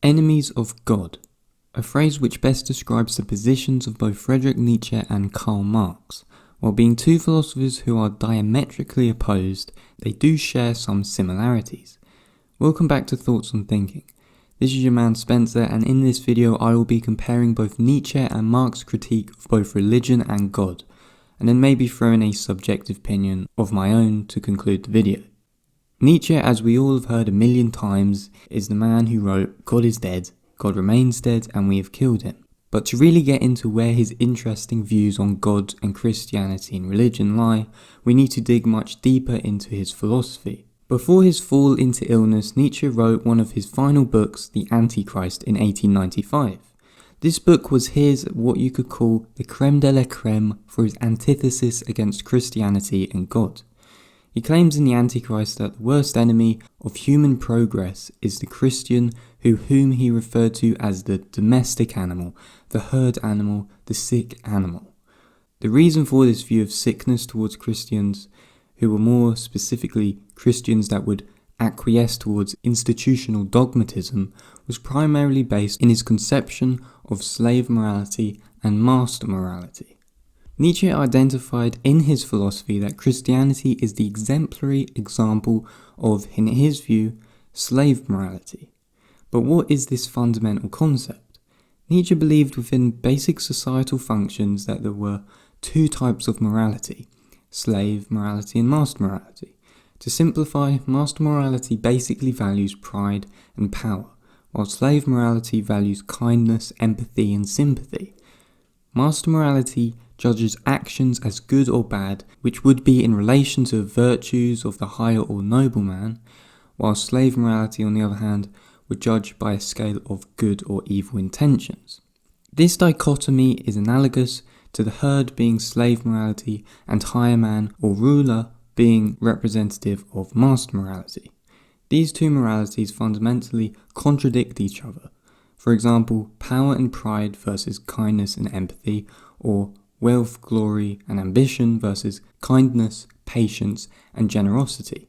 Enemies of God, a phrase which best describes the positions of both Friedrich Nietzsche and Karl Marx. While being two philosophers who are diametrically opposed, they do share some similarities. Welcome back to Thoughts on Thinking. This is your man Spencer, and in this video I will be comparing both Nietzsche and Marx's critique of both religion and God, and then maybe throw in a subjective opinion of my own to conclude the video. Nietzsche, as we all have heard a million times, is the man who wrote "God is dead, God remains dead, and we have killed him." But to really get into where his interesting views on God and Christianity and religion lie, we need to dig much deeper into his philosophy. Before his fall into illness, Nietzsche wrote one of his final books, The Antichrist, in 1895. This book was his, what you could call, the creme de la creme for his antithesis against Christianity and God. He claims in The Antichrist that the worst enemy of human progress is the Christian, whom he referred to as the domestic animal, the herd animal, the sick animal. The reason for this view of sickness towards Christians, who were more specifically Christians that would acquiesce towards institutional dogmatism, was primarily based in his conception of slave morality and master morality. Nietzsche identified in his philosophy that Christianity is the exemplary example of, in his view, slave morality. But what is this fundamental concept? Nietzsche believed within basic societal functions that there were two types of morality, slave morality and master morality. To simplify, master morality basically values pride and power, while slave morality values kindness, empathy, and sympathy. Master morality judges actions as good or bad, which would be in relation to virtues of the higher or noble man, while slave morality, on the other hand, would judge by a scale of good or evil intentions. This dichotomy is analogous to the herd being slave morality and higher man or ruler being representative of master morality. These two moralities fundamentally contradict each other. For example, power and pride versus kindness and empathy, or wealth, glory, and ambition versus kindness, patience, and generosity.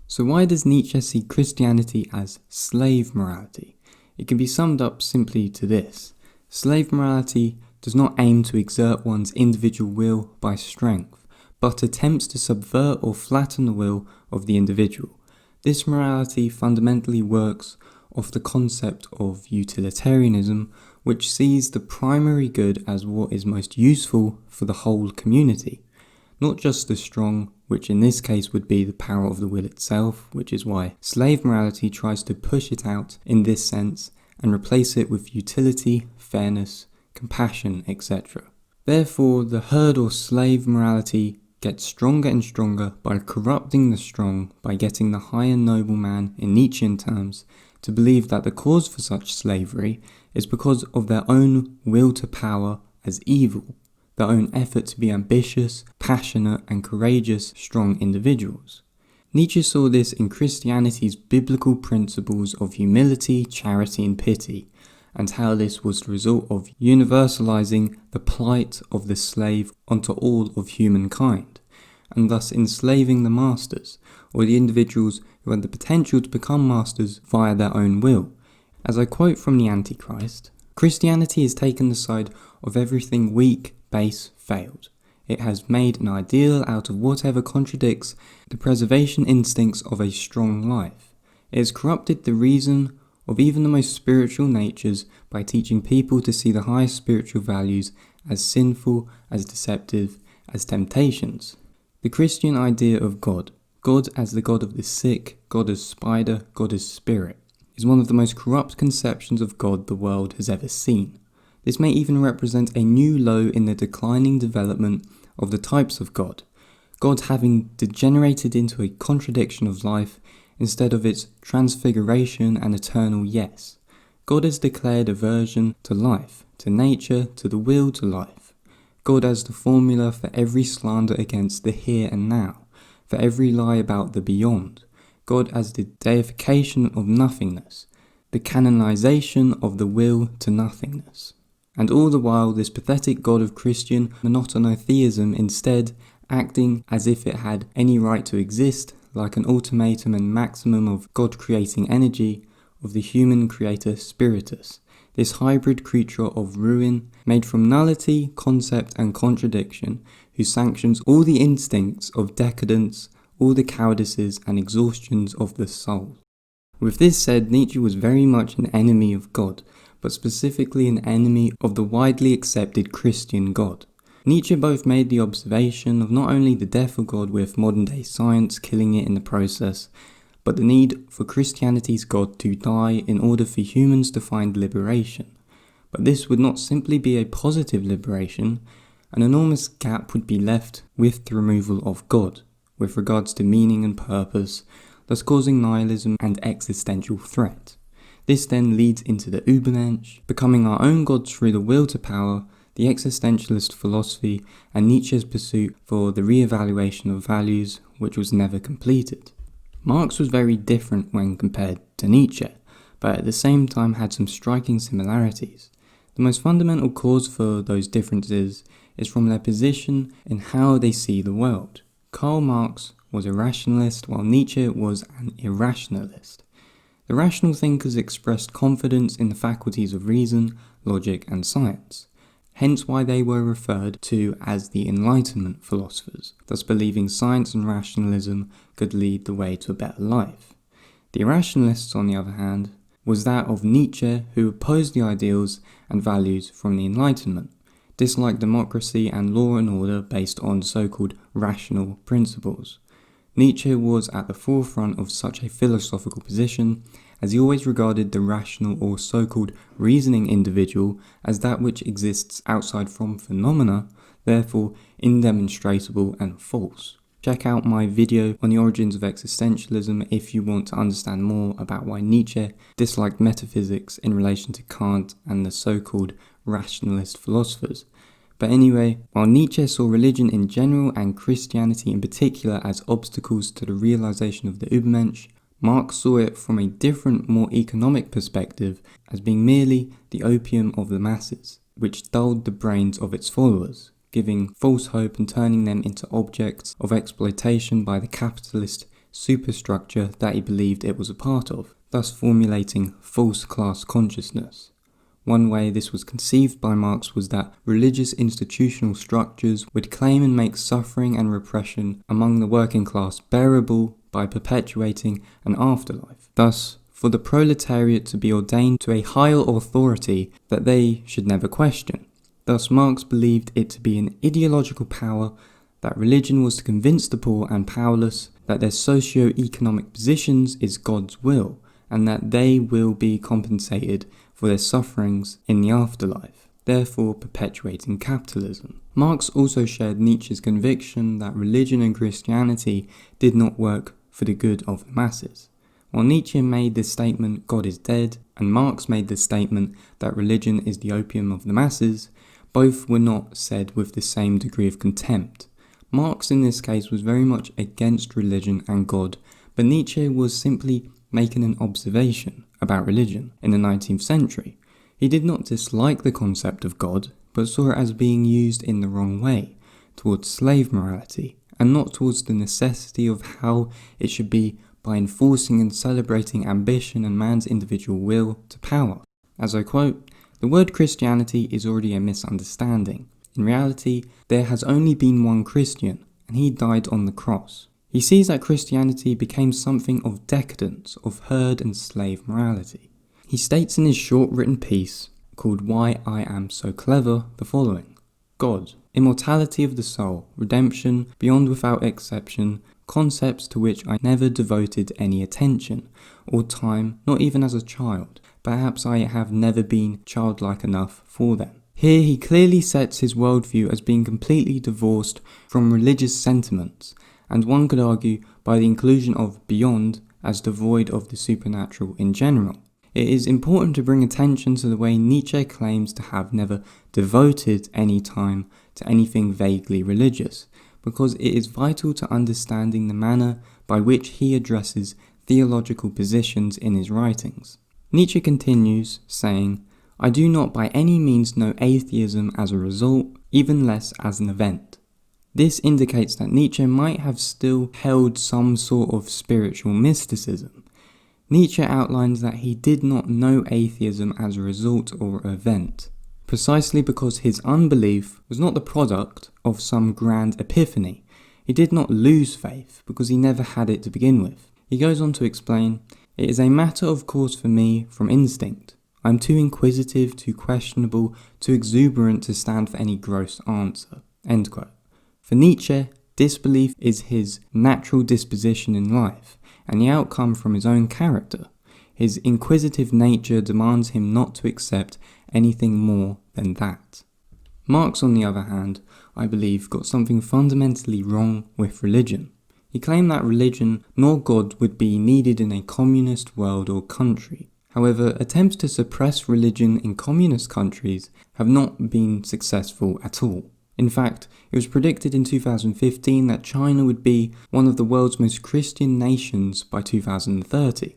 So why does Nietzsche see Christianity as slave morality? It can be summed up simply to this. Slave morality does not aim to exert one's individual will by strength, but attempts to subvert or flatten the will of the individual. This morality fundamentally works off the concept of utilitarianism, which sees the primary good as what is most useful for the whole community, not just the strong, which in this case would be the power of the will itself, which is why slave morality tries to push it out in this sense and replace it with utility, fairness, compassion, etc. Therefore, the herd or slave morality gets stronger and stronger by corrupting the strong, by getting the higher noble man, in Nietzschean terms, to believe that the cause for such slavery is because of their own will to power as evil, their own effort to be ambitious, passionate, and courageous, strong individuals. Nietzsche saw this in Christianity's biblical principles of humility, charity, and pity, and how this was the result of universalizing the plight of the slave onto all of humankind, and thus enslaving the masters, or the individuals who had the potential to become masters via their own will. As I quote from The Antichrist, Christianity has taken the side of everything weak, base, failed. It has made an ideal out of whatever contradicts the preservation instincts of a strong life. It has corrupted the reason of even the most spiritual natures by teaching people to see the highest spiritual values as sinful, as deceptive, as temptations. The Christian idea of God as the God of the sick, God as spider, God as spirit, is one of the most corrupt conceptions of God the world has ever seen. This may even represent a new low in the declining development of the types of God having degenerated into a contradiction of life instead of its transfiguration and eternal yes. God has declared aversion to life, to nature, to the will to life. God as the formula for every slander against the here and now, for every lie about the beyond. God as the deification of nothingness, the canonization of the will to nothingness. And all the while this pathetic God of Christian monotheism instead acting as if it had any right to exist, like an ultimatum and maximum of God creating energy, of the human creator spiritus, this hybrid creature of ruin, made from nullity, concept and contradiction, who sanctions all the instincts of decadence, all the cowardices and exhaustions of the soul. With this said, Nietzsche was very much an enemy of God, but specifically an enemy of the widely accepted Christian God. Nietzsche both made the observation of not only the death of God with modern-day science killing it in the process, but the need for Christianity's God to die in order for humans to find liberation. But this would not simply be a positive liberation. An enormous gap would be left with the removal of God, with regards to meaning and purpose, thus causing nihilism and existential threat. This then leads into the Übermensch, becoming our own gods through the will to power, the existentialist philosophy, and Nietzsche's pursuit for the re-evaluation of values, which was never completed. Marx was very different when compared to Nietzsche, but at the same time had some striking similarities. The most fundamental cause for those differences is from their position in how they see the world. Karl Marx was a rationalist, while Nietzsche was an irrationalist. The rational thinkers expressed confidence in the faculties of reason, logic, and science, hence why they were referred to as the Enlightenment philosophers, thus believing science and rationalism could lead the way to a better life. The irrationalists, on the other hand, was that of Nietzsche, who opposed the ideals and values from the Enlightenment, disliked democracy and law and order based on so-called rational principles. Nietzsche was at the forefront of such a philosophical position, as he always regarded the rational or so-called reasoning individual as that which exists outside from phenomena, therefore indemonstrable and false. Check out my video on the origins of existentialism if you want to understand more about why Nietzsche disliked metaphysics in relation to Kant and the so-called rationalist philosophers. But anyway, while Nietzsche saw religion in general and Christianity in particular as obstacles to the realization of the Übermensch, Marx saw it from a different, more economic perspective as being merely the opium of the masses, which dulled the brains of its followers, giving false hope and turning them into objects of exploitation by the capitalist superstructure that he believed it was a part of, thus formulating false class consciousness. One way this was conceived by Marx was that religious institutional structures would claim and make suffering and repression among the working class bearable by perpetuating an afterlife. Thus, for the proletariat to be ordained to a higher authority that they should never question. Thus, Marx believed it to be an ideological power, that religion was to convince the poor and powerless that their socio-economic positions is God's will, and that they will be compensated for their sufferings in the afterlife, therefore perpetuating capitalism. Marx also shared Nietzsche's conviction that religion and Christianity did not work for the good of the masses. While Nietzsche made this statement, God is dead, and Marx made the statement that religion is the opium of the masses, both were not said with the same degree of contempt. Marx in this case was very much against religion and God, but Nietzsche was simply making an observation about religion in the 19th century. He did not dislike the concept of God, but saw it as being used in the wrong way, towards slave morality, and not towards the necessity of how it should be by enforcing and celebrating ambition and man's individual will to power. As I quote, "The word Christianity is already a misunderstanding. In reality, there has only been one Christian, and he died on the cross." He sees that Christianity became something of decadence, of herd and slave morality. He states in his short written piece, called Why I Am So Clever, the following: God, immortality of the soul, redemption, beyond without exception, concepts to which I never devoted any attention, or time, not even as a child. Perhaps I have never been childlike enough for them. Here he clearly sets his worldview as being completely divorced from religious sentiments, and one could argue by the inclusion of beyond as devoid of the supernatural in general. It is important to bring attention to the way Nietzsche claims to have never devoted any time to anything vaguely religious, because it is vital to understanding the manner by which he addresses theological positions in his writings. Nietzsche continues, saying, "I do not by any means know atheism as a result, even less as an event." This indicates that Nietzsche might have still held some sort of spiritual mysticism. Nietzsche outlines that he did not know atheism as a result or event, precisely because his unbelief was not the product of some grand epiphany. He did not lose faith because he never had it to begin with. He goes on to explain, "It is a matter of course for me from instinct. I am too inquisitive, too questionable, too exuberant to stand for any gross answer." End quote. For Nietzsche, disbelief is his natural disposition in life, and the outcome from his own character. His inquisitive nature demands him not to accept anything more than that. Marx, on the other hand, I believe, got something fundamentally wrong with religion. He claimed that religion nor God would be needed in a communist world or country. However, attempts to suppress religion in communist countries have not been successful at all. In fact, it was predicted in 2015 that China would be one of the world's most Christian nations by 2030.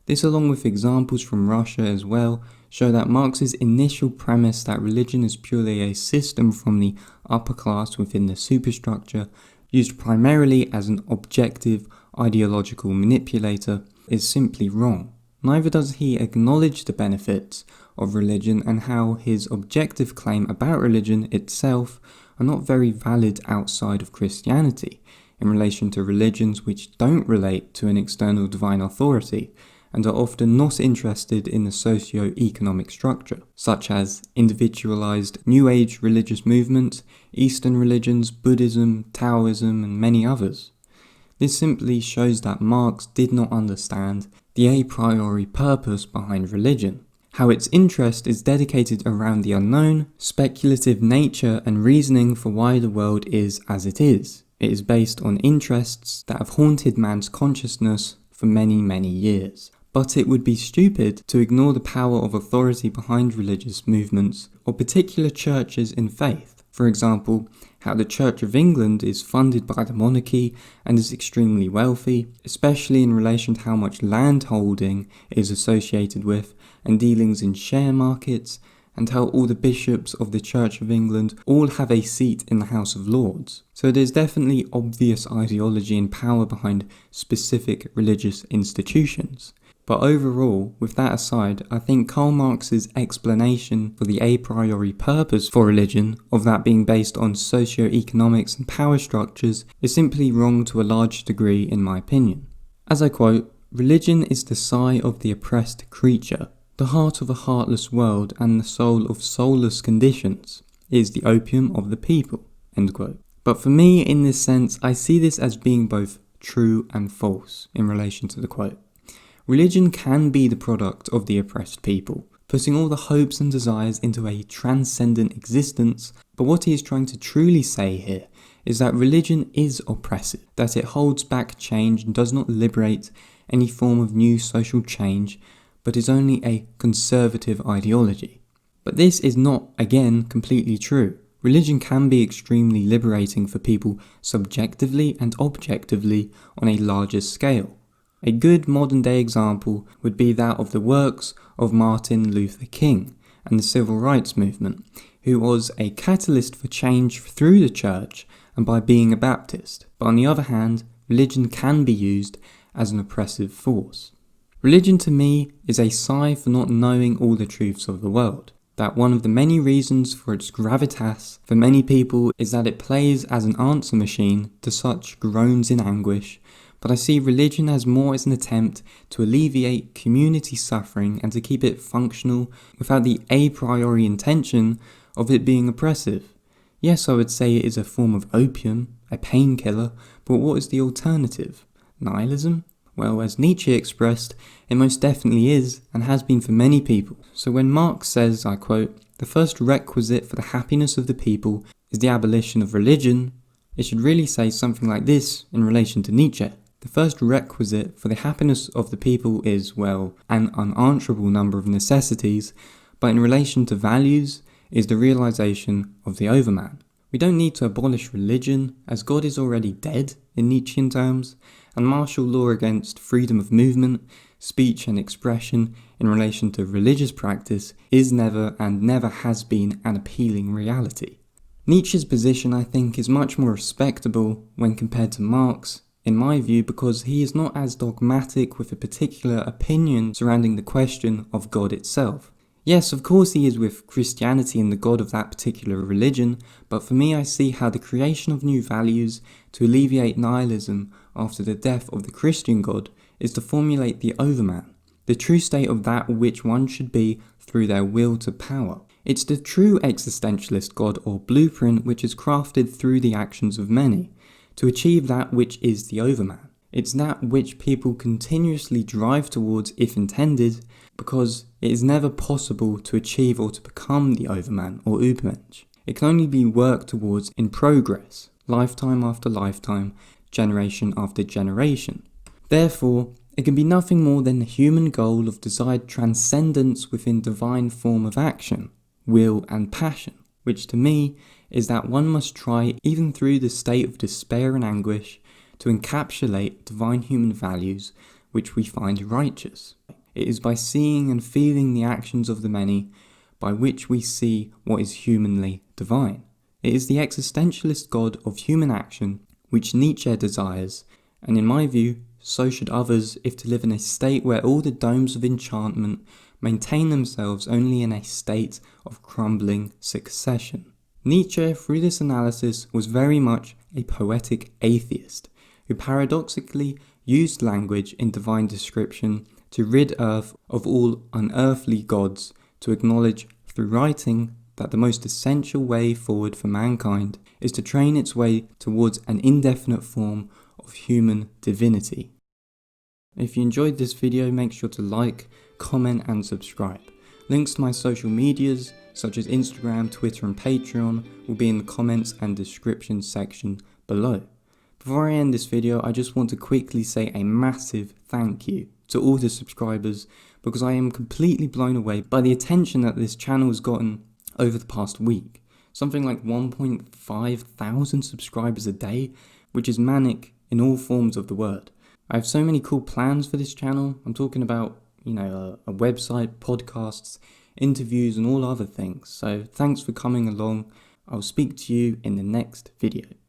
This, along with examples from Russia as well, show that Marx's initial premise that religion is purely a system from the upper class within the superstructure, used primarily as an objective ideological manipulator, is simply wrong. Neither does he acknowledge the benefits of religion and how his objective claim about religion itself are not very valid outside of Christianity in relation to religions which don't relate to an external divine authority and are often not interested in the socio-economic structure, such as individualized New Age religious movements, Eastern religions, Buddhism, Taoism, and many others. This simply shows that Marx did not understand the a priori purpose behind religion, how its interest is dedicated around the unknown, speculative nature and reasoning for why the world is as it is. It is based on interests that have haunted man's consciousness for many, many years. But it would be stupid to ignore the power of authority behind religious movements or particular churches in faith. For example, how the Church of England is funded by the monarchy and is extremely wealthy, especially in relation to how much land holding is associated with and dealings in share markets, and how all the bishops of the Church of England all have a seat in the House of Lords. So there's definitely obvious ideology and power behind specific religious institutions. But overall, with that aside, I think Karl Marx's explanation for the a priori purpose for religion, of that being based on socio-economics and power structures, is simply wrong to a large degree in my opinion. As I quote, "Religion is the sigh of the oppressed creature, the heart of a heartless world and the soul of soulless conditions. It is the opium of the people." End quote. But for me, in this sense, I see this as being both true and false in relation to the quote. Religion can be the product of the oppressed people, putting all the hopes and desires into a transcendent existence, but what he is trying to truly say here is that religion is oppressive, that it holds back change and does not liberate any form of new social change, but is only a conservative ideology. But this is not, again, completely true. Religion can be extremely liberating for people subjectively and objectively on a larger scale. A good modern-day example would be that of the works of Martin Luther King and the Civil Rights Movement, who was a catalyst for change through the church and by being a Baptist. But on the other hand, religion can be used as an oppressive force. Religion to me is a sigh for not knowing all the truths of the world. That one of the many reasons for its gravitas for many people is that it plays as an answer machine to such groans in anguish, but I see religion as more as an attempt to alleviate community suffering and to keep it functional without the a priori intention of it being oppressive. Yes, I would say it is a form of opium, a painkiller, but what is the alternative? Nihilism? Well, as Nietzsche expressed, it most definitely is and has been for many people. So when Marx says, I quote, "The first requisite for the happiness of the people is the abolition of religion," it should really say something like this in relation to Nietzsche. The first requisite for the happiness of the people is, well, an unanswerable number of necessities, but in relation to values is the realization of the overman. We don't need to abolish religion, as God is already dead in Nietzschean terms, and martial law against freedom of movement, speech and expression in relation to religious practice is never and never has been an appealing reality. Nietzsche's position, I think, is much more respectable when compared to Marx, in my view, because he is not as dogmatic with a particular opinion surrounding the question of God itself. Yes, of course he is with Christianity and the God of that particular religion, but for me I see how the creation of new values to alleviate nihilism after the death of the Christian God is to formulate the overman, the true state of that which one should be through their will to power. It's the true existentialist God or blueprint which is crafted through the actions of many, to achieve that which is the overman. It's that which people continuously drive towards if intended, because it is never possible to achieve or to become the overman or Übermensch. It can only be worked towards in progress, lifetime after lifetime, generation after generation. Therefore, it can be nothing more than the human goal of desired transcendence within divine form of action, will and passion, which to me is that one must try, even through the state of despair and anguish, to encapsulate divine human values which we find righteous. It is by seeing and feeling the actions of the many by which we see what is humanly divine. It is the existentialist God of human action which Nietzsche desires, and in my view, so should others if to live in a state where all the domes of enchantment maintain themselves only in a state of crumbling succession. Nietzsche, through this analysis, was very much a poetic atheist, who paradoxically used language in divine description to rid earth of all unearthly gods, to acknowledge through writing that the most essential way forward for mankind is to train its way towards an indefinite form of human divinity. If you enjoyed this video, make sure to like, comment and subscribe. Links to my social medias, such as Instagram, Twitter and Patreon, will be in the comments and description section below. Before I end this video, I just want to quickly say a massive thank you to all the subscribers, because I am completely blown away by the attention that this channel has gotten over the past week. Something like 1.5 thousand subscribers a day, which is manic in all forms of the word. I have so many cool plans for this channel. I'm talking about, a website, podcasts, interviews and all other things. So thanks for coming along. I'll speak to you in the next video.